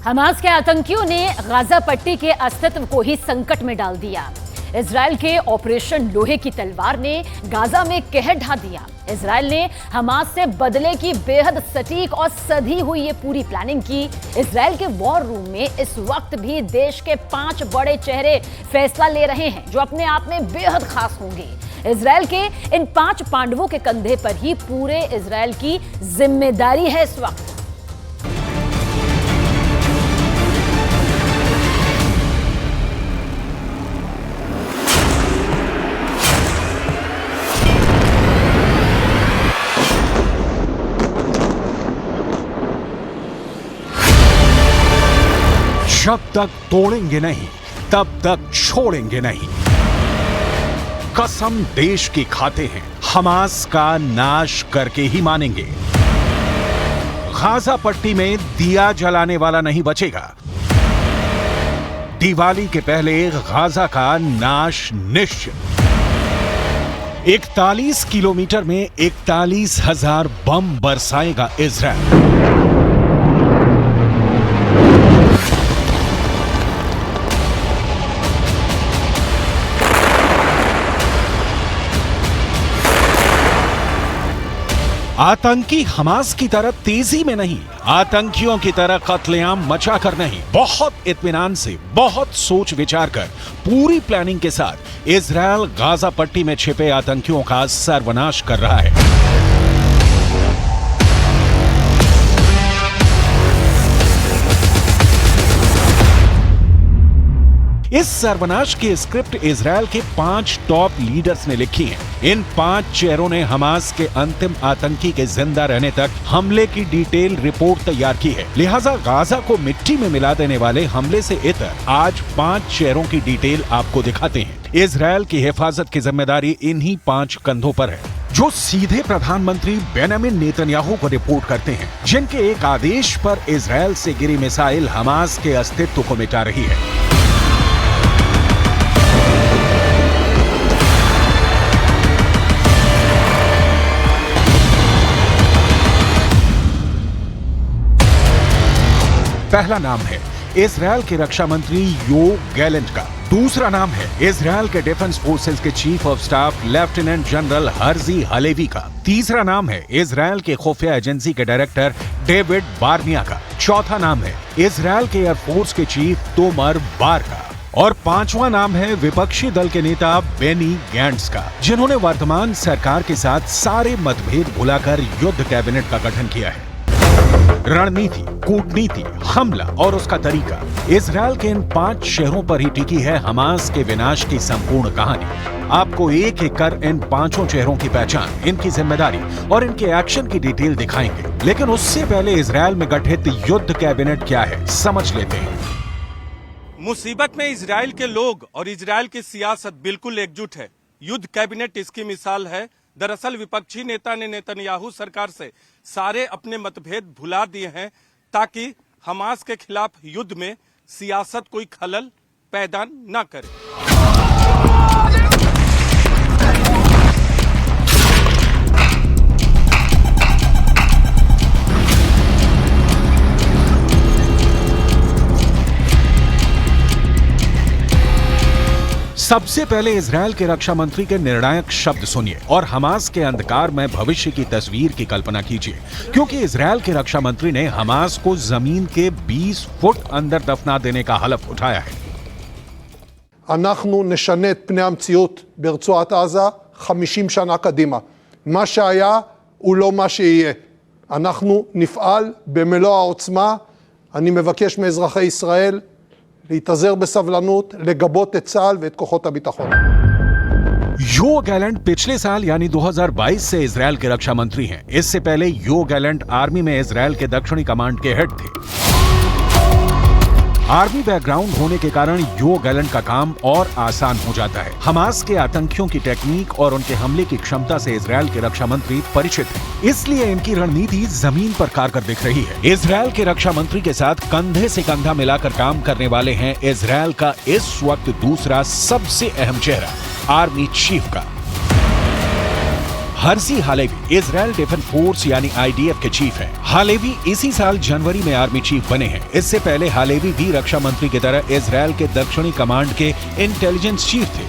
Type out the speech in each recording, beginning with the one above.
Hamas के आतंकियों ने गाजा पट्टी के अस्तित्व को ही संकट में डाल दिया। इजरायल के ऑपरेशन लोहे की तलवार ने गाजा में कहर ढा दिया। इजरायल ने हमास से बदले की बेहद सटीक और सधी हुई ये पूरी प्लानिंग की। इजरायल के वॉर रूम में इस वक्त भी देश के 5 बड़े चेहरे फैसला ले रहे हैं, जो अपने आप में बेहद खास होंगे। इजरायल के इन 5 पांडवों के कंधे पर ही पूरे इजरायल की जिम्मेदारी है इस वक्त। जब तक तोड़ेंगे नहीं तब तक छोड़ेंगे नहीं। कसम देश की खाते हैं, हमास का नाश करके ही मानेंगे। गाजा पट्टी में दिया जलाने वाला नहीं बचेगा। दिवाली के पहले गाजा का नाश निश्चित। 41 किलोमीटर में 41,000 बम बरसाएगा इजरायल। आतंकी हमास की तरह तेजी में नहीं, आतंकियों की तरह कत्लेआम मचाकर नहीं, बहुत इत्मीनान से, बहुत सोच विचार कर, पूरी प्लानिंग के साथ इजरायल गाजा पट्टी में छिपे आतंकियों का सर्वनाश कर रहा है। इस सर्वनाश की स्क्रिप्ट इजरायल के 5 टॉप लीडर्स ने लिखी है। इन 5 चेहरों ने हमास के अंतिम आतंकी के जिंदा रहने तक हमले की डिटेल रिपोर्ट तैयार की है। लिहाजा गाजा को मिट्टी में मिला देने वाले हमले से इतर आज 5 चेहरों की डिटेल आपको दिखाते हैं। इजरायल की हिफाजत की जिम्मेदारी इन्हीं 5 कंधों पर है, जो सीधे प्रधानमंत्री बेंजामिन नेतन्याहू को रिपोर्ट करते हैं, जिनके एक आदेश पर इजरायल से गिरी मिसाइल हमास के अस्तित्व को मिटा रही है। पहला नाम है इजरायल के रक्षा मंत्री योव गैलेंट का। दूसरा नाम है इजरायल के डिफेंस फोर्सेस के chief of staff lieutenant general Herzi Halevi का। तीसरा नाम है इजरायल के खुफिया एजेंसी के डायरेक्टर डेविड बार्निया का। चौथा नाम है इजरायल के एयरफोर्स के चीफ तोमर बार का। और 5वां नाम है विपक्षी दल के नेता बेनी गैंट्स का, जिन्होंने वर्तमान सरकार के साथ सारे मतभेद भुलाकर युद्ध कैबिनेट का गठन किया है। रणनीति, कूटनीति, हमला और उसका तरीका, इजरायल के इन 5 शहरों पर ही टिकी है हमास के विनाश की संपूर्ण कहानी। आपको एक एक कर इन 5 चेहरों की पहचान, इनकी जिम्मेदारी और इनके एक्शन की डिटेल दिखाएंगे। लेकिन उससे पहले इजरायल में गठित युद्ध कैबिनेट क्या है, समझ लेते हैं। मुसीबत में इजरायल के लोग और इजरायल की सियासत बिल्कुल एकजुट है। युद्ध कैबिनेट इसकी मिसाल है। दरअसल विपक्षी नेता ने नेतन्याहू सरकार से सारे अपने मतभेद भुला दिए हैं, ताकि हमास के खिलाफ युद्ध में सियासत कोई खलल पैदा न करे। सबसे पहले इजरायल के रक्षा मंत्री के निर्णायक शब्द सुनिए और हमास के अंधकार में भविष्य की तस्वीर की कल्पना कीजिए, क्योंकि इजरायल के रक्षा मंत्री ने हमास को जमीन के 20 फुट अंदर दफना देने का हलफ उठाया है। אנחנו נשנה את פני המציאות ברצועת עזה 50 שנה קדימה. מה שהיה הוא לא מה שיהיה. אנחנו נפעל במלוא העוצמה. אני מבקש מאזרחי ישראל להתאזר בסבלנות, לגבות את צה"ל ואת כוחות הביטחון. यो गैलेंट पिछले साल यानी 2022 से इजरायल के रक्षा मंत्री हैं। इससे पहले यो गैलेंट आर्मी में इजरायल के दक्षिणी कमांड के हेड थे। आर्मी बैकग्राउंड होने के कारण यो गैलेंट का काम और आसान हो जाता है। हमास के आतंकियों की टेक्निक और उनके हमले की क्षमता से इजरायल के रक्षा मंत्री परिचित हैं। इसलिए इनकी रणनीति जमीन पर कारगर दिख रही है। इजरायल के रक्षा मंत्री के साथ कंधे से कंधा मिलाकर काम करने वाले हैं इजरायल का इस वक्त दूसरा सबसे अहम चेहरा, आर्मी चीफ का। Herzi Halevi Israel defence force यानी IDF के चीफ हैं। हालेवी इसी साल जनवरी में आर्मी चीफ बने हैं। इससे पहले हालेवी भी रक्षा मंत्री की तरह इजराइल के दक्षिणी कमांड के इंटेलिजेंस चीफ थे।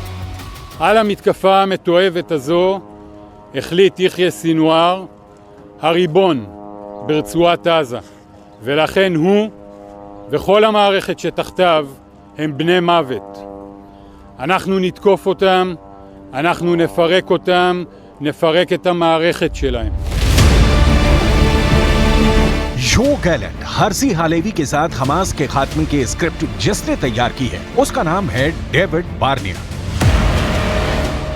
על המתקפה המתועבת הזו החליט יחיא סינואר, הריבון ברצועת עזה, ולכן הוא וכל המערכת שתחתיו הם בני מוות. אנחנו נתקוף אותם, אנחנו נפרק אותם, נפרק את המערכת שלהם. यो गैलेंट हर्जी हालेवी के साथ हमास के खात्मे की स्क्रिप्ट जिसने तैयार की है उसका नाम है डेविड बार्निया।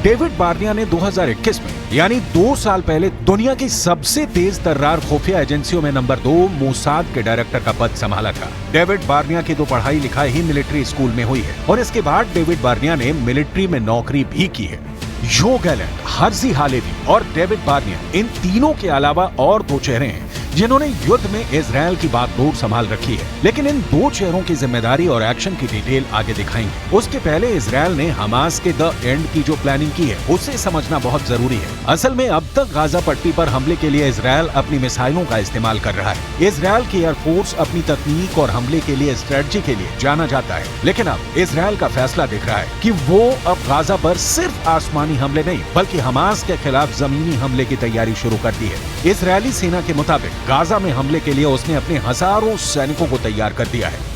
डेविड बार्निया ने 2021 में यानी 2 साल पहले दुनिया की सबसे तेज तर्रार खुफिया एजेंसियों में नंबर 2 मोसाद के डायरेक्टर का पद संभाला था। डेविड बार्निया की तो पढ़ाई लिखाई ही मिलिट्री स्कूल में हुई है और इसके बाद डेविड बार्निया ने मिलिट्री में नौकरी भी की है। यो गैलेंट, हर्जी हालेवी और डेविड बार्निया इन तीनों के अलावा और 2 चेहरे हैं जिन्होंने युद्ध में इजराइल की बागडोर संभाल रखी है, लेकिन इन 2 चेहरों की जिम्मेदारी और एक्शन की डिटेल आगे दिखाएंगे। उसके पहले इजराइल ने हमास के द एंड की जो प्लानिंग की है उसे समझना बहुत जरूरी है। असल में अब तक गाजा पट्टी पर हमले के लिए इजराइल अपनी मिसाइलों का इस्तेमाल कर रहा है। इजराइल की एयरफोर्स अपनी तकनीक और हमले के लिए स्ट्रेटजी के लिए जाना जाता है, लेकिन अब इजराइल का फैसला दिख रहा है कि वो अब गाजा पर सिर्फ आसमानी हमले नहीं बल्कि हमास के खिलाफ जमीनी हमले की तैयारी शुरू कर दी है। इजरायली सेना के मुताबिक गाजा में हमले के लिए उसने अपने हजारों सैनिकों को तैयार कर दिया है।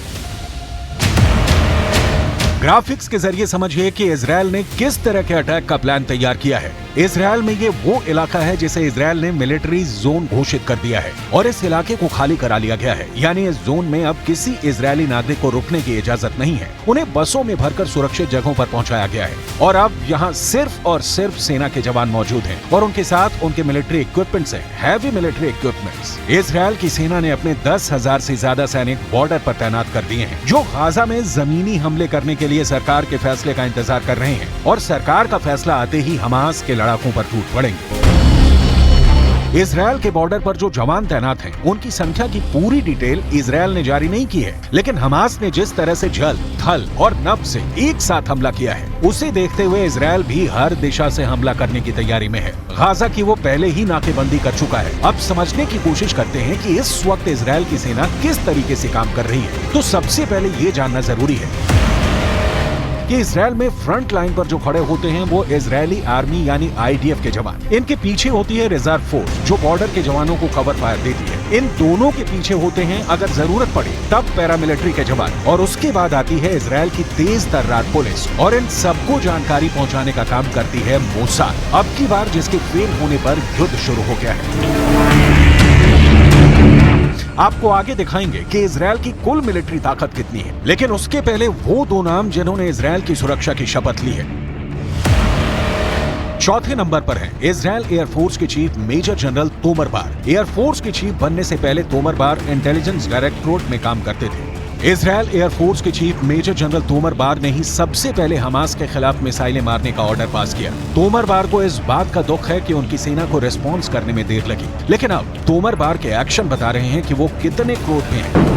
ग्राफिक्स के जरिए समझिए कि इजराइल ने किस तरह के अटैक का प्लान तैयार किया है। इजराइल में ये वो इलाका है जिसे इजराइल ने मिलिट्री जोन घोषित कर दिया है और इस इलाके को खाली करा लिया गया है, यानी इस जोन में अब किसी इजरायली नागरिक को रुकने की इजाजत नहीं है। उन्हें बसों में भरकर सुरक्षित जगहों पर पहुंचाया गया है और अब यहाँ सिर्फ और सिर्फ सेना के जवान मौजूद हैं और उनके साथ उनके मिलिट्री इक्विपमेंट्स हैं, हैवी मिलिट्री इक्विपमेंट्स। इजराइल की सेना ने अपने 10,000 से ज्यादा सैनिक बॉर्डर पर तैनात कर दिए हैं जो गाजा में जमीनी हमले करने के लिए सरकार के फैसले का इंतजार कर रहे हैं और सरकार का फैसला आते ही हमास के लड़ाकों पर टूट पड़ेंगे। इजराइल के बॉर्डर पर जो जवान तैनात हैं, उनकी संख्या की पूरी डिटेल इजराइल ने जारी नहीं की है, लेकिन हमास ने जिस तरह से जल, थल और नभ से एक साथ हमला किया है उसे देखते हुए इजराइल भी हर दिशा से हमला करने की तैयारी में है। गाजा की वो पहले ही नाकेबंदी कर चुका है। अब समझने की कोशिश करते हैं कि इस वक्त इजराइल की सेना किस तरीके से काम कर रही है। तो सबसे पहले ये जानना जरूरी है कि इजराइल में फ्रंट लाइन पर जो खड़े होते हैं वो इजरायली आर्मी यानी IDF के जवान, इनके पीछे होती है रिजर्व फोर्स जो बॉर्डर के जवानों को कवर फायर देती है। इन दोनों के पीछे होते हैं अगर जरूरत पड़े तब पैरामिलिट्री के जवान और उसके बाद आती है इजराइल की तेज तर्रार पुलिस और इन सबको जानकारी पहुंचाने का काम करती है मोसाद। अब की बार जिसके फेल होने पर युद्ध शुरू हो गया है। आपको आगे दिखाएंगे कि इजराइल की कुल मिलिट्री ताकत कितनी है, लेकिन उसके पहले वो 2 नाम जिन्होंने इजराइल की सुरक्षा की शपथ ली है। चौथे नंबर पर है इजराइल एयरफोर्स के चीफ मेजर जनरल तोमर बार। एयरफोर्स के चीफ बनने से पहले तोमर बार इंटेलिजेंस डायरेक्टोरेट में काम करते थे। इजराइल एयरफोर्स के चीफ मेजर जनरल तोमर बार ने ही सबसे पहले हमास के खिलाफ मिसाइलें मारने का ऑर्डर पास किया। तोमर बार को इस बात का दुख है कि उनकी सेना को रिस्पॉन्स करने में देर लगी, लेकिन अब तोमर बार के एक्शन बता रहे हैं कि वो कितने क्रोध में हैं।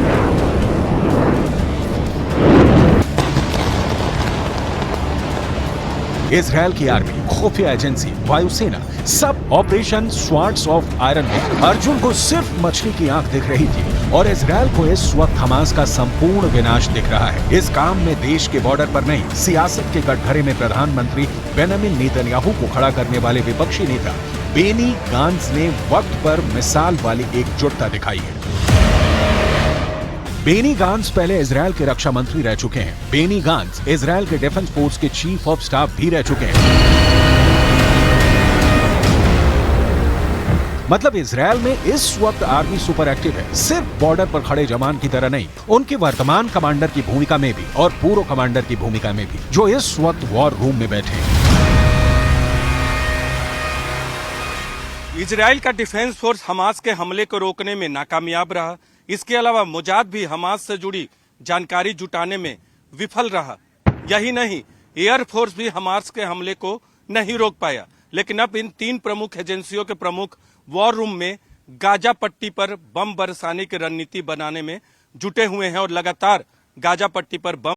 इजराइल की आर्मी, खुफिया एजेंसी, वायुसेना सब ऑपरेशन स्वार्ड्स ऑफ आयरन में अर्जुन को सिर्फ मछली की आंख दिख रही थी और इजराइल को इस वक्त हमास का संपूर्ण विनाश दिख रहा है। इस काम में देश के बॉर्डर पर नहीं, सियासत के कटघरे में प्रधानमंत्री बेंजामिन नेतन्याहू को खड़ा करने वाले विपक्षी नेता बेनी गांज ने वक्त पर मिसाल वाली एकजुटता दिखाई है। बेनी गांज पहले इजराइल के रक्षा मंत्री रह चुके हैं। बेनी गांज इजराइल के डिफेंस फोर्स के चीफ ऑफ स्टाफ भी रह चुके हैं। मतलब इजराइल में इस वक्त आर्मी सुपर एक्टिव है, सिर्फ बॉर्डर पर खड़े जवान की तरह नहीं, उनके वर्तमान कमांडर की भूमिका में भी और पूर्व कमांडर की भूमिका में भी, जो इस वक्त वॉर रूम में बैठे हैं। इजराइल का डिफेंस फोर्स हमास के हमले को रोकने में नाकामयाब रहा। इसके अलावा मोसाद भी हमास से जुड़ी जानकारी जुटाने में विफल रहा। यही नहीं, एयरफोर्स भी हमास के हमले को नहीं रोक पाया। लेकिन अब इन 3 प्रमुख एजेंसियों के प्रमुख वॉर रूम में गाजा पट्टी पर बम बरसाने की रणनीति बनाने में जुटे हुए हैं और लगातार गाजा पट्टी पर बम